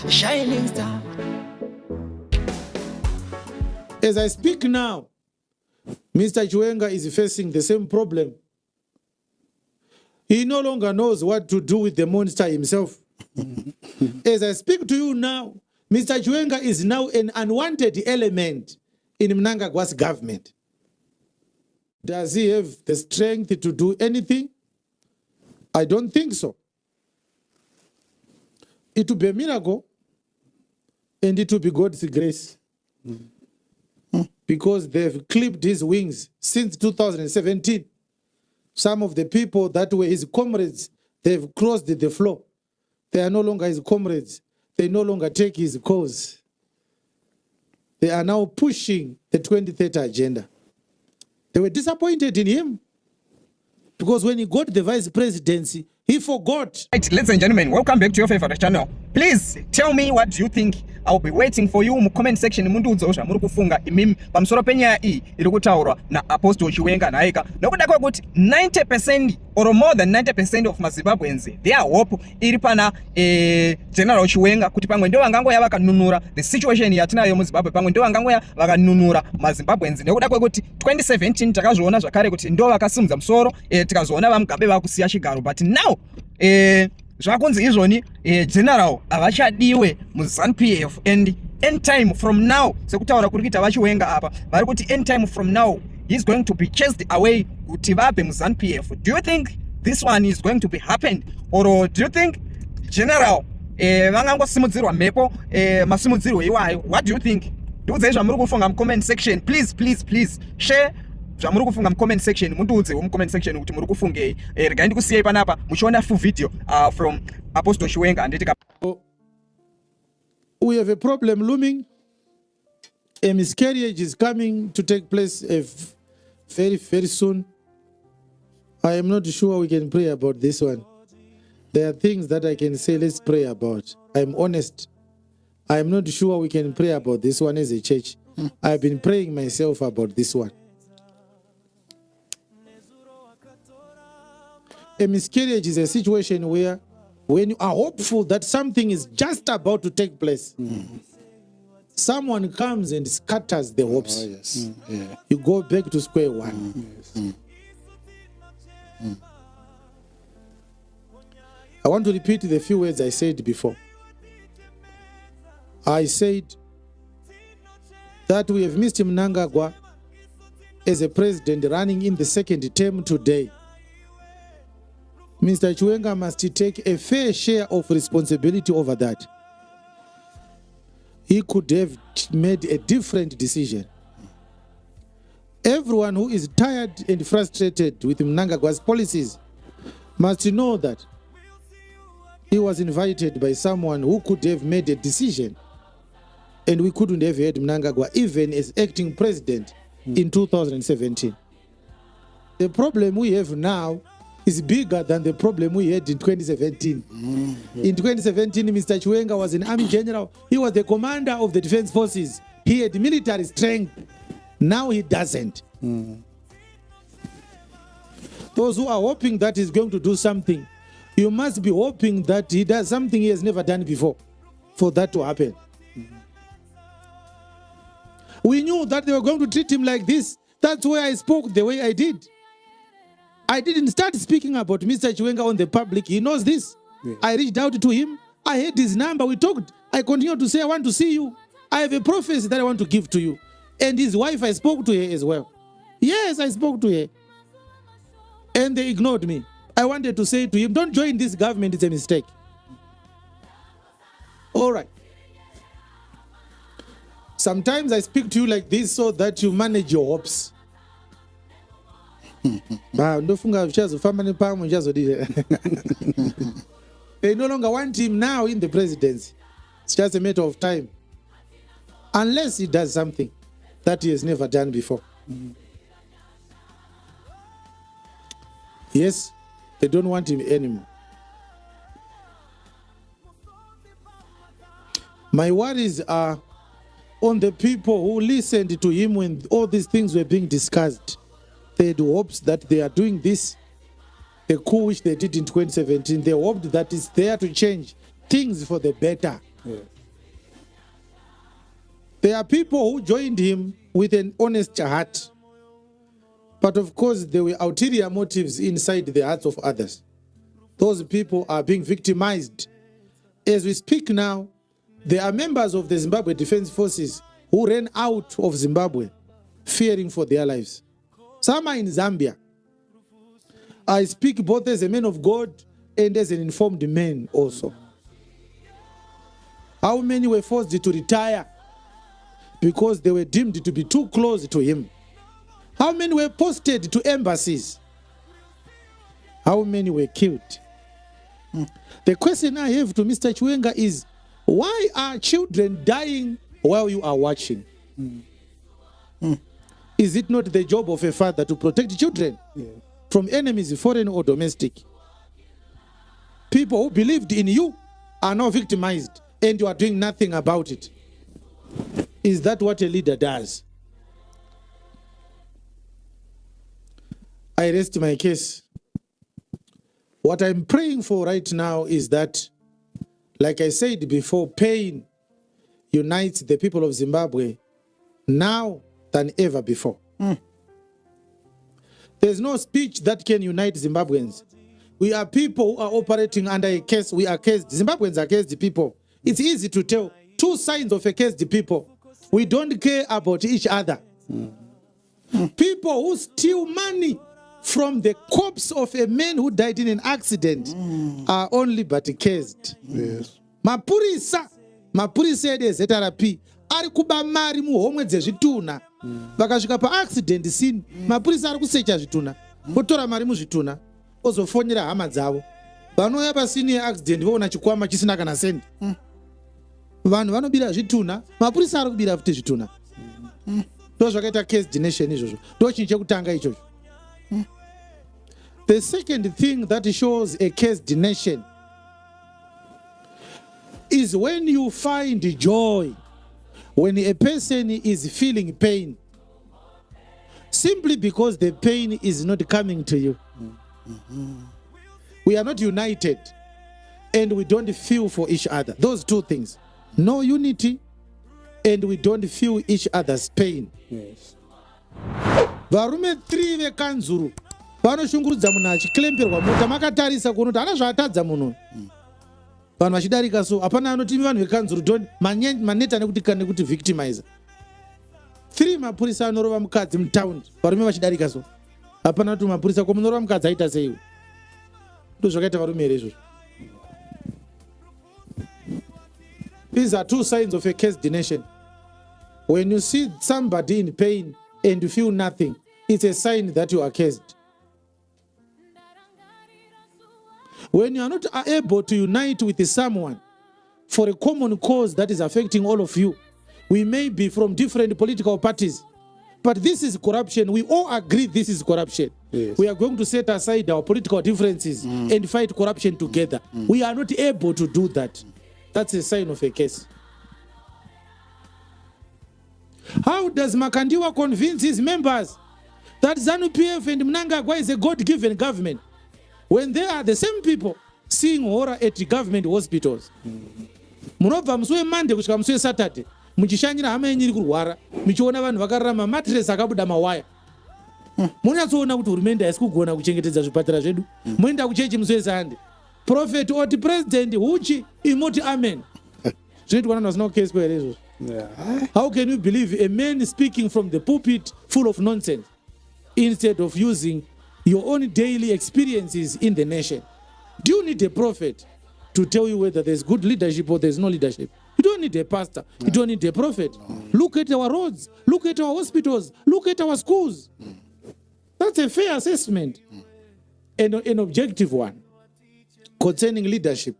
Shining star. As I speak now, Mr. Chiwenga is facing the same problem. He no longer knows what to do with the monster himself. As I speak to you now, Mr. Chiwenga is now an unwanted element in Mnangagwa's government. Does he have the strength to do anything? I don't think so. It will be a miracle, and it will be God's grace. Because they've clipped his wings since 2017. Some of the people that were his comrades, they've crossed the floor. They are no longer his comrades. They no longer take his cause. They are now pushing the 2030 agenda. They were disappointed in him because when he got the vice presidency, he forgot. Right, ladies and gentlemen, welcome back to your favorite channel. Please tell me what you think. I'll be waiting for you in the comment section. Mundu uzosha muri kufunga imimi pamsoro penya iri kutaurwa na Apostle Chiwenga naika nokudakwa kuti 90% or more than 90% of maZimbabweans they are hope iri pana General Chiwenga kuti pamwe ndio vangango yavakanunura the situation yatinayo muZimbabwe pamwe ndio vangango yavakanunura maZimbabweans nokudakwa kuti 2017 takazviona zvakare kuti ndio vakasimudza musoro tikazoona vamugabe vakusiya chigaro but now zvakunzi izvoni general avachadiwe muZANU-PF and end time from now sekutaura kuri kuita vachiwenga apa vari kuti end time from now he's going to be chased away kuti vape muZANU-PF. Do you think this one is going to be happen or do you think general vangangosimudzirwa mhepo masimudzirwo iwayo? What do you think? Ndiudzei zvamuri kufunga comment section. Please share zvamuri kufunga comment section. Mundiudze comment section kuti muri kufungei. Regai ndikusiyai panapa muchiona full video from Apostle Chiwenga and we have a problem looming. A miscarriage is coming to take place very soon. I am not sure we can pray about this one. There are things that I can say let's pray about. I'm honest. I am not sure we can pray about this one as a church. I've been praying myself about this one. A miscarriage is a situation where when you are hopeful that something is just about to take place, someone comes and scatters the hopes. Oh, yes. Yeah. You go back to square one. Yes. I want to repeat the few words I said before. I said that we have missed Mnangagwa as a president running in the second term today. Mr. Chiwenga must take a fair share of responsibility over that. He could have made a different decision. Everyone who is tired and frustrated with Mnangagwa's policies must know that he was invited by someone who could have made a decision, and we couldn't have had Mnangagwa even as acting president in 2017. The problem we have now is bigger than the problem we had in 2017. In 2017, Mr. Chiwenga was an army general. He was the commander of the defense forces. He had military strength. Now he doesn't. Those who are hoping that he's going to do something, you must be hoping that he does something he has never done before for that to happen. We knew that they were going to treat him like this. That's why I spoke the way I did. I didn't start speaking about Mr. Chiwenga on the public. He knows this. Yeah. I reached out to him. I had his number. We talked. I continued to say, I want to see you. I have a prophecy that I want to give to you. And his wife, I spoke to her as well. Yes, I spoke to her. And they ignored me. I wanted to say to him, don't join this government. It's a mistake. All right. Sometimes I speak to you like this so that you manage your hopes. They no longer want him now in the presidency. It's just a matter of time. Unless he does something that he has never done before. Yes, they don't want him anymore. My worries are on the people who listened to him when all these things were being discussed. They had hopes that they are doing this the coup which they did in 2017, they hoped that it's there to change things for the better. Yeah. There are people who joined him with an honest heart. But of course, there were ulterior motives inside the hearts of others. Those people are being victimized. As we speak now, there are members of the Zimbabwe Defense Forces who ran out of Zimbabwe, fearing for their lives. Some are in Zambia. I speak both as a man of God and as an informed man also. How many were forced to retire because they were deemed to be too close to him? How many were posted to embassies? How many were killed? The question I have to Mr. Chiwenga is, why are children dying while you are watching? Is it not the job of a father to protect children from enemies, foreign or domestic? People who believed in you are now victimized and you are doing nothing about it. Is that what a leader does? I rest my case. What I'm praying for right now is that, like I said before, pain unites the people of Zimbabwe now than ever before. There's no speech that can unite Zimbabweans. We are people who are operating under a case. We are cased. Zimbabweans are cased people. It's easy to tell. Two signs of a cased people. We don't care about each other. People who steal money from the corpse of a man who died in an accident are only but cased. Yes. Mapurisa edu ezRP ari kuba mari muhomwe dzezvituna. Vakasvika pa-accident scene, mapurisa ari kusecha zvituna. Votora mari muzvituna, ozofonera hama dzavo. Vanouya pasini yeaccident voona chikwama chisina kana sendi. Vanhu vanobira zvituna, mapurisa ari kubira futi zvituna. Ndo zvakaita cased nation izvozvo. Ndo chinhu chekutanga ichocho. The second thing that shows a cased nation is when you find joy, when a person is feeling pain, simply because the pain is not coming to you. We are not united and we don't feel for each other. Those two things. No unity and we don't feel each other's pain. Yes. Varume 3 vekanzuru vanoshungurudza munhu achiklemperwa mota makatarisa kuona kuti hana zvaatadza munhu. Vanhu vachidarika so hapana anoti vanhu vekanzuru don't maneta nekuti victimizer. 3 mapurisa anorova mukadzi mutaundi varume vachidarika so hapana kuti mapurisa komunorova mukadzi aita sei. Ndo zvakaita varume here izvozvo. These are two signs of a cased nation. When you see somebody in pain and you feel nothing, it's a sign that you are cased. When you are not able to unite with someone for a common cause that is affecting all of you, we may be from different political parties, but this is corruption. We all agree this is corruption. Yes. We are going to set aside our political differences and fight corruption together. We are not able to do that. That's a sign of a case. How does Makandiwa convince his members that ZANU-PF and Mnangagwa is a God-given government when they are the same people seeing horror at government hospitals? Munobva musi weMonday kusvika musi weSaturday muchishanyira hama yenyu iri kurwara, muchiona vanhu vakararama matress akabuda mawaya. Munyatsoona kuti hurumende haisi kugona kuchengetedza zvipatara zvedu. Muenda kuchechi musi weSunday, prophet oti president huchi imoti amen. Zvinoitwa vanhu vasina kukeswa here izvozvo. How can you believe a man speaking from the pulpit full of nonsense instead of using your own daily experiences in the nation? Do you need a prophet to tell you whether there's good leadership or there's no leadership? You don't need a pastor. You don't need a prophet. Look at our roads. Look at our hospitals. Look at our schools. That's a fair assessment and an objective one concerning leadership.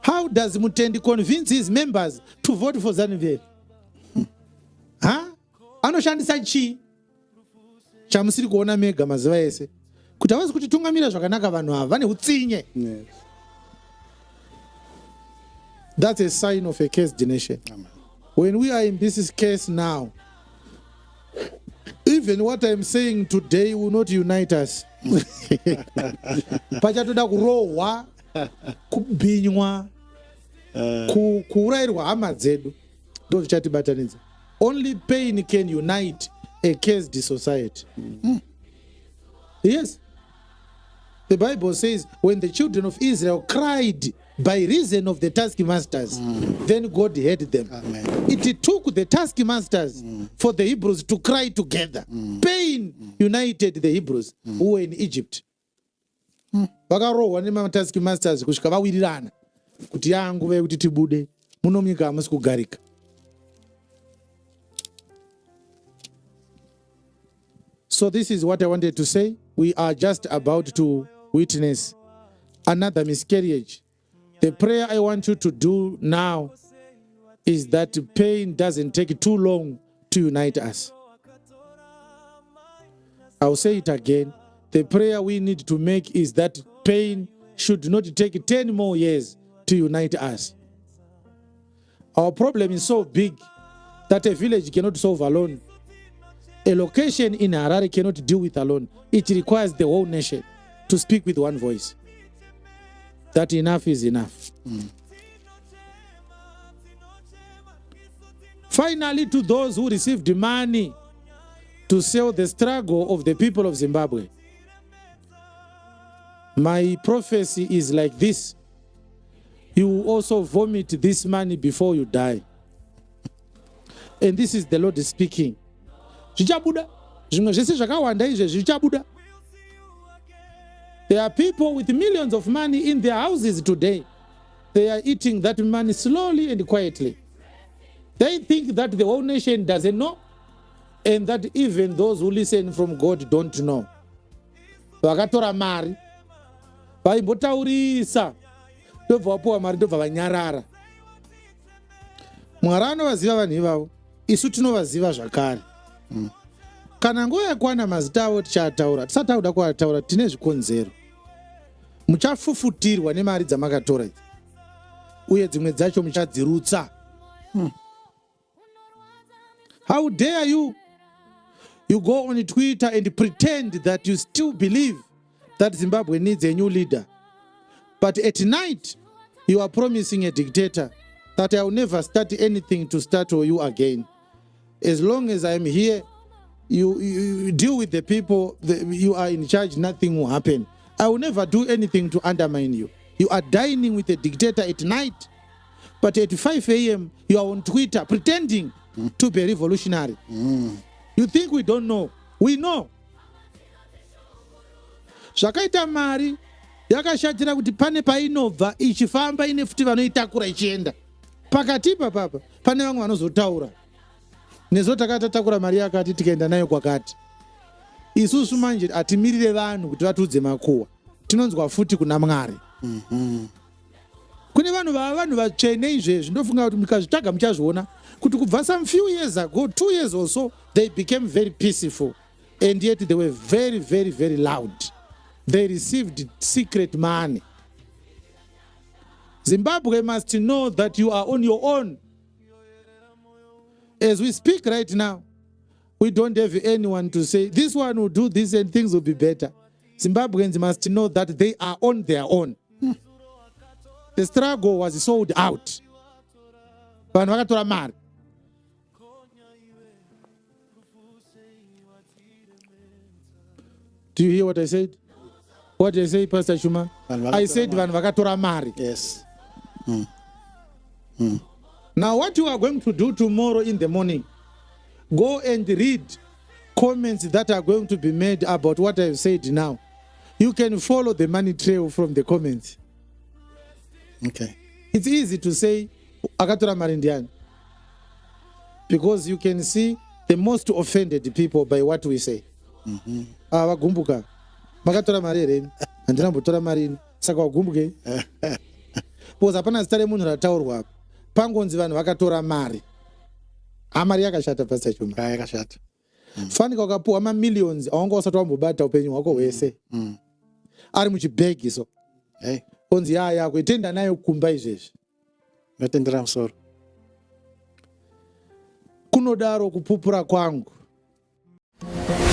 How does Mutendi convince his members to vote for ZANU-PF? Anoshandisa chi? Chamusiri kuona mega mazuva ese. Kuti havasi kutitungamira zvakanaka vanhu ava vane utsinye. Yes. That's a sign of a cased nation. Amen. When we are in this case now, Even what I'm saying today will not unite us. Pachatoda kurohwa, kubhinywa, kuurairwa hama dzedu. Ndo zvichatibatanidza. Only pain can unite a cursed society. Yes. The Bible says when the children of Israel cried by reason of the taskmasters, then God heard them. Amen. It took the taskmasters for the Hebrews to cry together. Pain united the Hebrews who were in Egypt. Vakarohwa nemataskmasters kusvika vawirirana kuti yanguva yekuti tibude muno munyika hamusi kugarika. So this is what I wanted to say. We are just about to witness another miscarriage. The prayer I want you to do now is that pain doesn't take too long to unite us. I'll say it again. The prayer we need to make is that pain should not take 10 more years to unite us. Our problem is so big that a village cannot solve alone. A location in Harare cannot deal with alone. It requires the whole nation to speak with one voice. That enough is enough. Finally, to those who received money to sell the struggle of the people of Zimbabwe, my prophecy is like this. You will also vomit this money before you die. And this is the Lord speaking. Zvichabuda. Zvimwe zvese zvakawanda izve zvichabuda. There are people with millions of money in their houses today. They are eating that money slowly and quietly. They think that the whole nation doesn't know, and that even those who listen from God don't know. Vakatora mari, vaimbotaurisa, ndobva vapuwa mari ndobva vanyarara. Mwari anovaziva vanhu ivavo, isu tinovaziva zvakare. Kana nguva yakwana mazita avo tichataura, tisati tauda kuataura tine zvikonzero. Muchafufutirwa nemari dzamakatora idzi, uye dzimwe dzacho muchadzirutsa. How dare you? You go on Twitter and pretend that you still believe that Zimbabwe needs a new leader. But at night, you are promising a dictator that I will never start anything to startle you again. As long as I am here, you deal with the people, you are in charge, nothing will happen. I will never do anything to undermine you. You are dining with a dictator at night, but at 5 a.m., you are on Twitter pretending to be revolutionary. You think we don't know? We know. Zvakaita mari yakashatira kuti pane painobva ichifamba ine futi vanoitakura ichienda. Pakatipa papa pane vamwe vanozotaura. Nezo takatatakura mari yakati tikaenda nayo kwakati. Isusu manje atimirire vanhu kuti vatudze makuwa. Tinonzwa futi kuna Mwari. Kune vanhu vatsvene izvezvi ndofunga kuti mukazvitsvaga muchazviona kuti kubva some few years ago, 2 years or so, they became very peaceful, and yet they were very, very, very loud. They received secret money. Zimbabwe must know that you are on your own. As we speak right now, we don't have anyone to say, this one will do this and things will be better. Zimbabweans must know that they are on their own. The struggle was sold out. Vanhu vakatora mari. Do you hear what I said? What did I say, Pastor Shuma? I said vanhu vakatora mari. Yes. Now what you are going to do tomorrow in the morning, go and read comments that are going to be made about what I've said now. You can follow the money trail from the comments. Okay. It's easy to say, akatora mari ndiani, because you can see the most offended people by what we say. Vagumbuka, makatora mari here, handina mbotora mari, saka vagumbuke. Because hapana zita remunhu rataurwa apa. Pangonzi vanhu vakatora mari. Mari yakashata, Pastor Chuma. Yakashata. Fanika ukapuwa millions awanga usati wambobata upenyu hwako hwese. Ari muchibhegi so. Onzi yako itenda nayo kumba izvezvi. Ndatendera musoro. Kunodaro kupupura kwangu Okay.